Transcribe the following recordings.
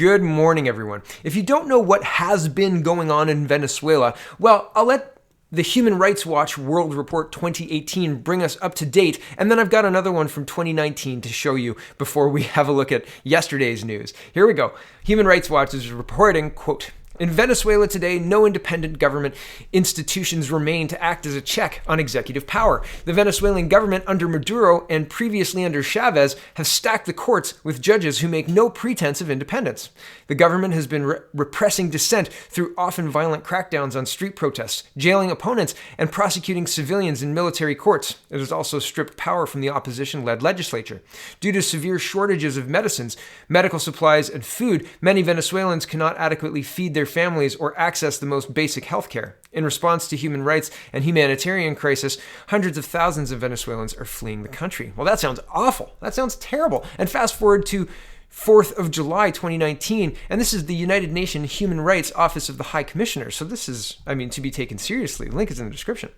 Good morning, everyone. If you don't know what has been going on in Venezuela, well, I'll let the Human Rights Watch World Report 2018 bring us up to date, and then I've got another one from 2019 to show you before we have a look at yesterday's news. Here we go. Human Rights Watch is reporting, quote, "In Venezuela today, no independent government institutions remain to act as a check on executive power. The Venezuelan government under Maduro and previously under Chavez have stacked the courts with judges who make no pretense of independence. The government has been repressing dissent through often violent crackdowns on street protests, jailing opponents, and prosecuting civilians in military courts. It has also stripped power from the opposition-led legislature. Due to severe shortages of medicines, medical supplies, and food, many Venezuelans cannot adequately feed their families or access the most basic health care. In response to human rights and humanitarian crisis, hundreds of thousands of Venezuelans are fleeing the country." Well, that sounds awful. That sounds terrible. And fast forward to 4th of July, 2019, and this is the United Nations Human Rights Office of the High Commissioner. So this is, to be taken seriously. The link is in the description.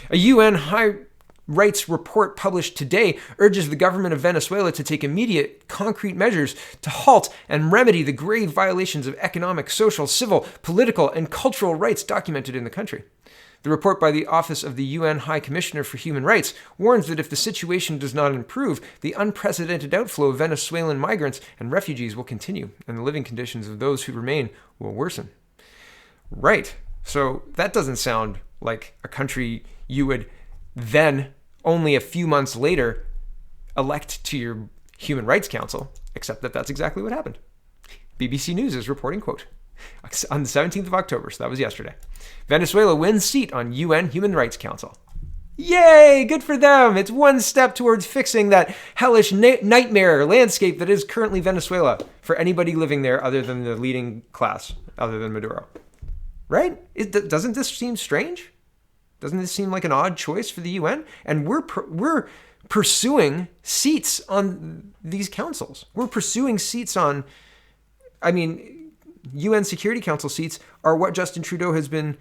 A UN High Rights report published today urges the government of Venezuela to take immediate, concrete measures to halt and remedy the grave violations of economic, social, civil, political, and cultural rights documented in the country. The report by the Office of the UN High Commissioner for Human Rights warns that if the situation does not improve, the unprecedented outflow of Venezuelan migrants and refugees will continue, and the living conditions of those who remain will worsen. Right. So that doesn't sound like a country you would then, only a few months later, elect to your Human Rights Council, except that that's exactly what happened. BBC News is reporting, quote, on the 17th of October, so that was yesterday, Venezuela wins seat on UN Human Rights Council. Yay! Good for them! It's one step towards fixing that hellish nightmare landscape that is currently Venezuela for anybody living there other than the leading class, other than Maduro. Right? Doesn't this seem strange? Doesn't this seem like an odd choice for the UN? And we're pursuing seats on these councils. We're pursuing seats on, UN Security Council seats are what Justin Trudeau has been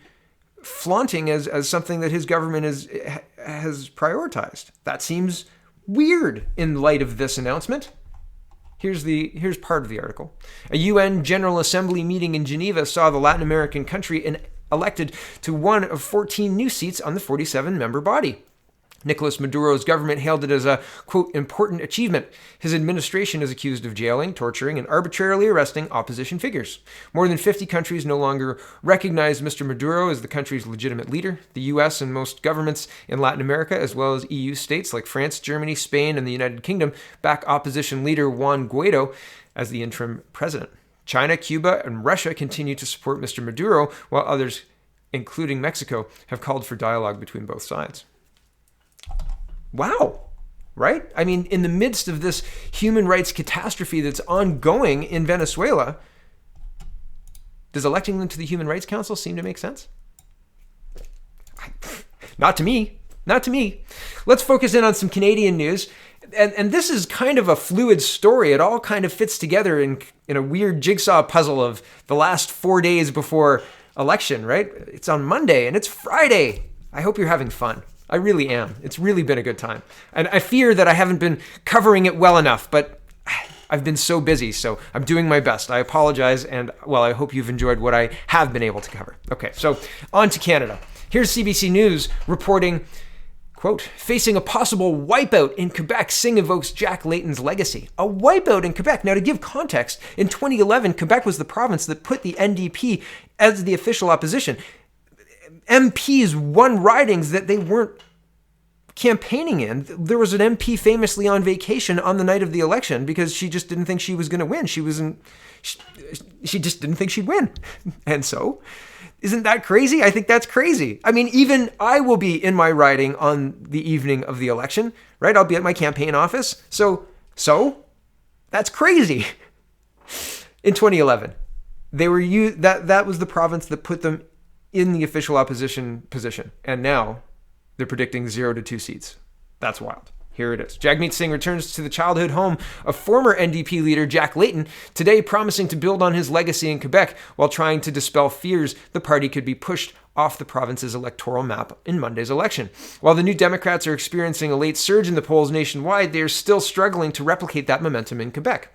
flaunting as something that his government has prioritized. That seems weird in light of this announcement. Here's part of the article. A UN General Assembly meeting in Geneva saw the Latin American country elected to one of 14 new seats on the 47-member body. Nicolas Maduro's government hailed it as a, quote, important achievement. His administration is accused of jailing, torturing, and arbitrarily arresting opposition figures. More than 50 countries no longer recognize Mr. Maduro as the country's legitimate leader. The U.S. and most governments in Latin America, as well as EU states like France, Germany, Spain, and the United Kingdom, back opposition leader Juan Guaido as the interim president. China, Cuba, and Russia continue to support Mr. Maduro, while others, including Mexico, have called for dialogue between both sides. Wow, right? In the midst of this human rights catastrophe that's ongoing in Venezuela, does electing them to the Human Rights Council seem to make sense? Not to me. Not to me. Let's focus in on some Canadian news. And this is kind of a fluid story. It all kind of fits together in a weird jigsaw puzzle of the last 4 days before election, right? It's on Monday and it's Friday. I hope you're having fun. I really am. It's really been a good time. And I fear that I haven't been covering it well enough, but I've been so busy, so I'm doing my best. I apologize, and, I hope you've enjoyed what I have been able to cover. Okay, so on to Canada. Here's CBC News reporting, quote, facing a possible wipeout in Quebec, Singh evokes Jack Layton's legacy. A wipeout in Quebec. Now, to give context, in 2011, Quebec was the province that put the NDP as the official opposition. MPs won ridings that they weren't campaigning in. There was an MP famously on vacation on the night of the election because she just didn't think she was going to win. She just didn't think she'd win. And so, isn't that crazy? I think that's crazy. Even I will be in my riding on the evening of the election, right? I'll be at my campaign office. So that's crazy. In 2011, that was the province that put them in the official opposition position. And now they're predicting 0 to 2 seats. That's wild. Here it is. Jagmeet Singh returns to the childhood home of former NDP leader Jack Layton, today promising to build on his legacy in Quebec while trying to dispel fears the party could be pushed off the province's electoral map in Monday's election. While the New Democrats are experiencing a late surge in the polls nationwide, they are still struggling to replicate that momentum in Quebec.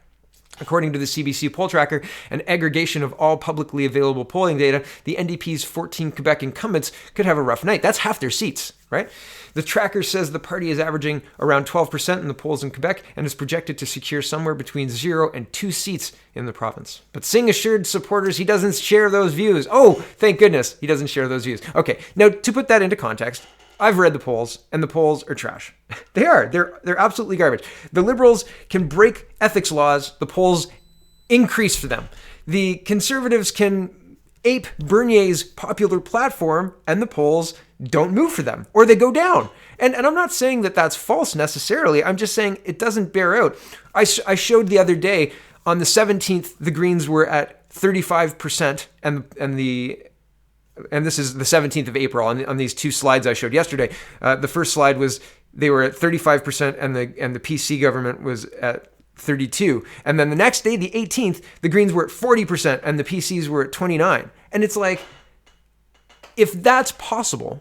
According to the CBC poll tracker, an aggregation of all publicly available polling data, the NDP's 14 Quebec incumbents could have a rough night. That's half their seats, right? The tracker says the party is averaging around 12% in the polls in Quebec and is projected to secure somewhere between 0 and 2 seats in the province. But Singh assured supporters he doesn't share those views. Oh, thank goodness he doesn't share those views. Okay, now to put that into context, I've read the polls, and the polls are trash. They are. They're absolutely garbage. The Liberals can break ethics laws. The polls increase for them. The Conservatives can ape Bernier's popular platform, and the polls don't move for them, or they go down. And I'm not saying that that's false necessarily. I'm just saying it doesn't bear out. I showed the other day, on the 17th, the Greens were at 35%, and this is the 17th of April on these two slides I showed yesterday. The first slide was they were at 35% and the PC government was at 32. And then the next day, the 18th, the Greens were at 40% and the PCs were at 29. And it's like, if that's possible,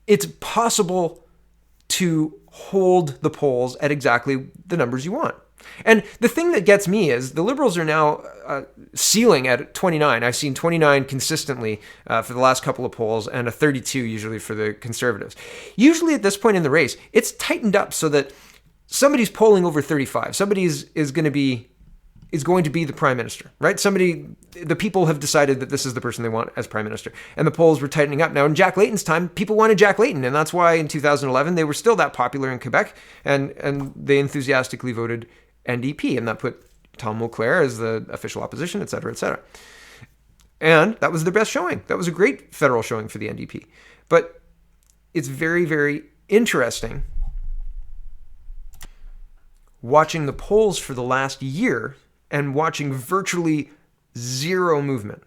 it's possible to hold the polls at exactly the numbers you want. And the thing that gets me is the Liberals are now ceiling at 29. I've seen 29 consistently for the last couple of polls and a 32 usually for the Conservatives. Usually at this point in the race, it's tightened up so that somebody's polling over 35. Somebody is going to be the prime minister, right? The people have decided that this is the person they want as prime minister. And the polls were tightening up. Now, in Jack Layton's time, people wanted Jack Layton. And that's why in 2011, they were still that popular in Quebec. And they enthusiastically voted NDP, and that put Tom Mulcair as the official opposition, et cetera, et cetera. And that was their best showing. That was a great federal showing for the NDP. But it's very, very interesting watching the polls for the last year and watching virtually zero movement,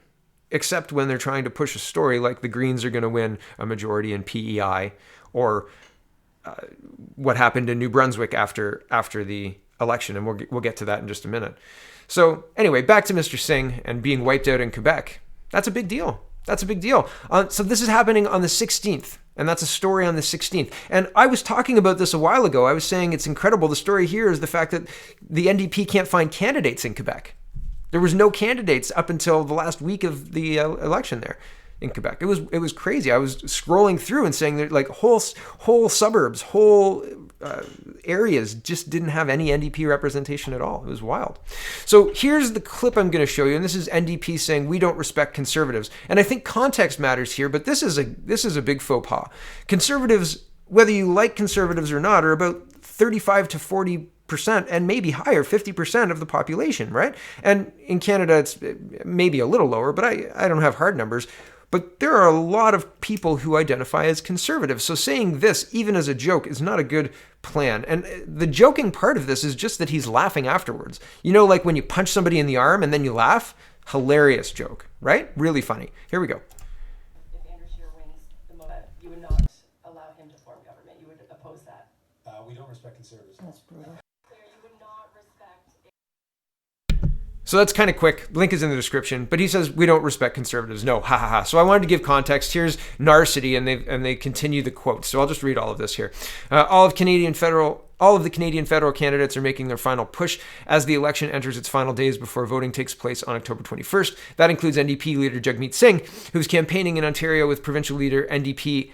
except when they're trying to push a story like the Greens are going to win a majority in PEI, or what happened in New Brunswick after the election, and we'll get to that in just a minute. So anyway, back to Mr. Singh and being wiped out in Quebec. That's a big deal. That's a big deal. So this is happening on the 16th, and that's a story on the 16th. And I was talking about this a while ago. I was saying it's incredible. The story here is the fact that the NDP can't find candidates in Quebec. There was no candidates up until the last week of the election there in Quebec. It was crazy. I was scrolling through and saying that like whole suburbs, whole areas just didn't have any NDP representation at all. It was wild. So here's the clip I'm going to show you, and this is NDP saying we don't respect Conservatives. And I think context matters here, but this is a big faux pas. Conservatives, whether you like Conservatives or not, are about 35 to 40%, and maybe higher, 50% of the population, right? And in Canada, it's maybe a little lower, but I don't have hard numbers. But there are a lot of people who identify as conservative. So saying this, even as a joke, is not a good plan. And the joking part of this is just that he's laughing afterwards. You know, like when you punch somebody in the arm and then you laugh? Hilarious joke, right? Really funny. Here we go. If Andrew Scheer wins the moment, you would not allow him to form government. You would oppose that. We don't respect conservatives. That's brutal. You would not respect. So that's kind of quick. Link is in the description. But he says we don't respect Conservatives. No, ha ha ha. So I wanted to give context. Here's Narcity, and they continue the quote. So I'll just read all of this here. All of the Canadian federal candidates are making their final push as the election enters its final days before voting takes place on October 21st. That includes NDP leader Jagmeet Singh, who's campaigning in Ontario with provincial NDP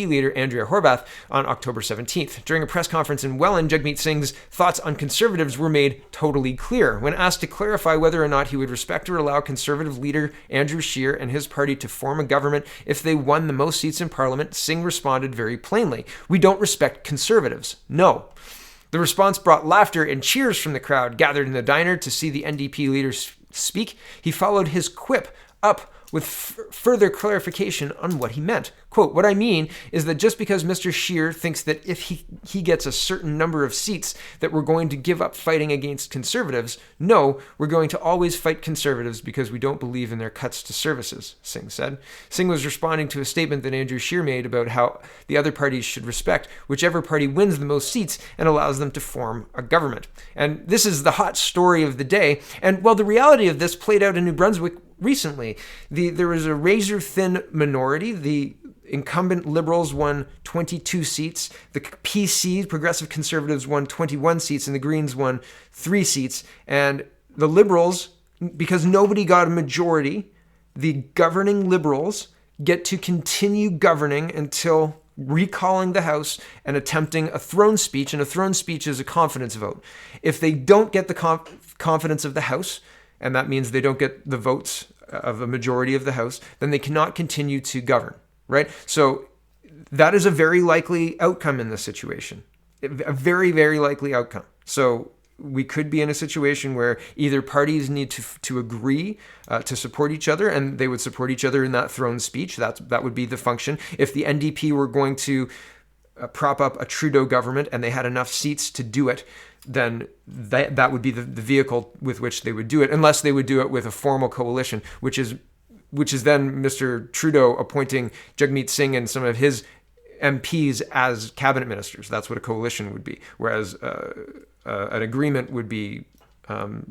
leader Andrea Horwath on October 17th. During a press conference in Welland, Jagmeet Singh's thoughts on Conservatives were made totally clear. When asked to clarify whether or not he would respect or allow Conservative leader Andrew Scheer and his party to form a government if they won the most seats in Parliament, Singh responded very plainly, "We don't respect Conservatives. No." The response brought laughter and cheers from the crowd gathered in the diner to see the NDP leader speak. He followed his quip up with further clarification on what he meant. Quote, "What I mean is that just because Mr. Scheer thinks that if he gets a certain number of seats that we're going to give up fighting against Conservatives, no, we're going to always fight Conservatives because we don't believe in their cuts to services," Singh said. Singh was responding to a statement that Andrew Scheer made about how the other parties should respect whichever party wins the most seats and allows them to form a government. And this is the hot story of the day. And well, the reality of this played out in New Brunswick recently. There was a razor-thin minority. incumbent Liberals won 22 seats. The PC, Progressive Conservatives, won 21 seats, and the Greens won 3 seats. And the Liberals, because nobody got a majority, the governing Liberals get to continue governing until recalling the House and attempting a throne speech. And a throne speech is a confidence vote. If they don't get the confidence of the House, and that means they don't get the votes of a majority of the House, then they cannot continue to govern, right? So that is a very likely outcome in this situation. A very, very likely outcome. So we could be in a situation where either parties need to agree to support each other, and they would support each other in that throne speech. That would be the function. If the NDP were going to prop up a Trudeau government and they had enough seats to do it, then that would be the vehicle with which they would do it, unless they would do it with a formal coalition, which is then Mr. Trudeau appointing Jagmeet Singh and some of his MPs as cabinet ministers. That's what a coalition would be, whereas an agreement would be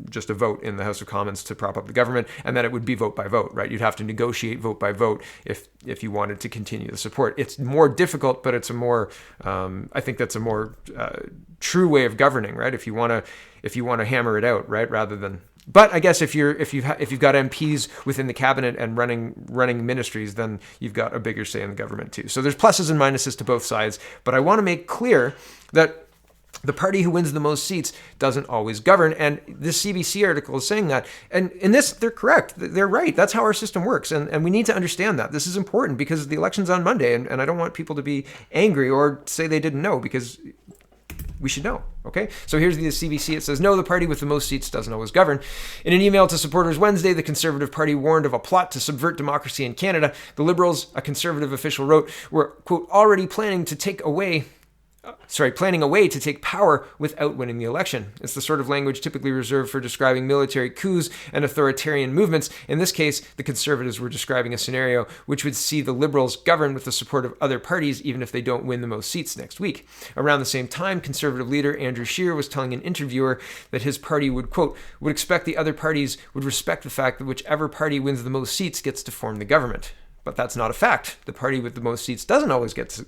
just a vote in the House of Commons to prop up the government, and then it would be vote by vote, right? You'd have to negotiate vote by vote if you wanted to continue the support. It's more difficult, but it's a more, I think that's a more true way of governing, right? If you want to hammer it out, right, rather than. But I guess if you've got MPs within the cabinet and running ministries, then you've got a bigger say in the government too. So there's pluses and minuses to both sides. But I want to make clear that the party who wins the most seats doesn't always govern. And this CBC article is saying that. And in this, they're correct. They're right. That's how our system works. And we need to understand that. This is important because the election's on Monday. And I don't want people to be angry or say they didn't know, because we should know. Okay, so here's the CBC. It says, no, the party with the most seats doesn't always govern. In an email to supporters Wednesday, the Conservative Party warned of a plot to subvert democracy in Canada. The Liberals, a Conservative official wrote, were, quote, already planning a way to take power without winning the election. It's the sort of language typically reserved for describing military coups and authoritarian movements. In this case, the Conservatives were describing a scenario which would see the Liberals govern with the support of other parties, even if they don't win the most seats next week. Around the same time, Conservative leader Andrew Scheer was telling an interviewer that his party would, quote, would expect the other parties would respect the fact that whichever party wins the most seats gets to form the government. But that's not a fact. The party with the most seats doesn't always get to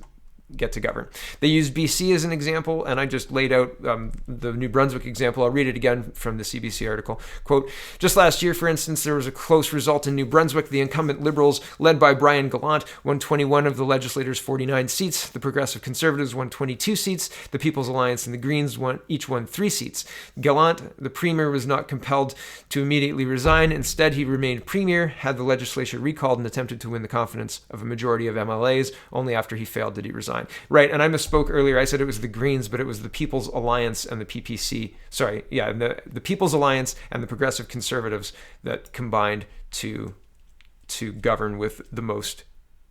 govern. They use BC as an example, and I just laid out the New Brunswick example. I'll read it again from the CBC article. Quote, just last year, for instance, there was a close result in New Brunswick. The incumbent Liberals, led by Brian Gallant, won 21 of the legislators' 49 seats. The Progressive Conservatives won 22 seats. The People's Alliance and the Greens each won 3 seats. Gallant, the Premier, was not compelled to immediately resign. Instead, he remained Premier, had the legislature recalled, and attempted to win the confidence of a majority of MLAs. Only after he failed did he resign. Right, and I misspoke earlier. I said it was the Greens, but it was the People's Alliance and the PPC. Sorry, yeah, the People's Alliance and the Progressive Conservatives that combined to govern with the most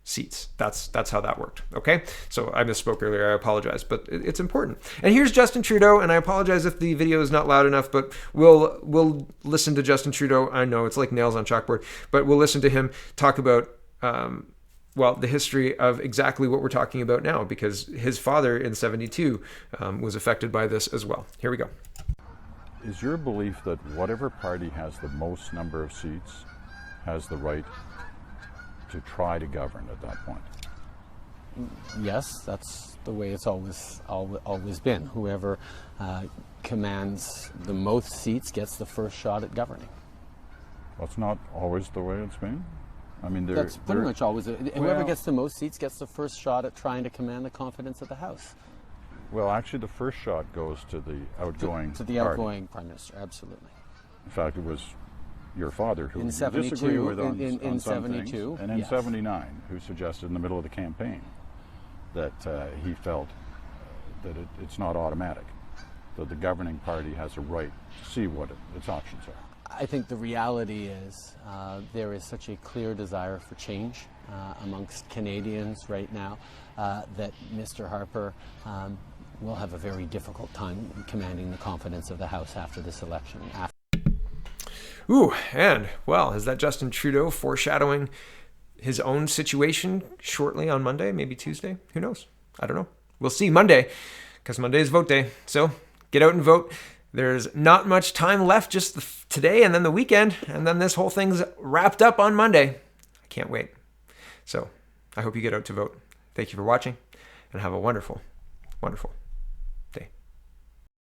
seats. That's how that worked. Okay, so I misspoke earlier. I apologize, but it's important. And here's Justin Trudeau, and I apologize if the video is not loud enough, but we'll listen to Justin Trudeau. I know it's like nails on chalkboard, but we'll listen to him talk about the history of exactly what we're talking about now, because his father in 72 was affected by this as well. Here we go. Is your belief that whatever party has the most number of seats has the right to try to govern at that point? Yes, that's the way it's always been. Whoever commands the most seats gets the first shot at governing. That's not always the way it's been. I mean, that's pretty much always. Whoever gets the most seats gets the first shot at trying to command the confidence of the House. Well, actually, the first shot goes to the outgoing outgoing Prime Minister, absolutely. In fact, it was your father who in you disagree with on in some 72, things, and in 79, who suggested in the middle of the campaign that he felt that it's not automatic, that the governing party has a right to see what its options are. I think the reality is there is such a clear desire for change amongst Canadians right now that Mr. Harper will have a very difficult time commanding the confidence of the House after this election. Ooh, and, well, is that Justin Trudeau foreshadowing his own situation shortly on Monday, maybe Tuesday? Who knows? I don't know. We'll see Monday, because Monday is vote day. So get out and vote. There's not much time left, just today and then the weekend, and then this whole thing's wrapped up on Monday. I can't wait. So I hope you get out to vote. Thank you for watching, and have a wonderful, wonderful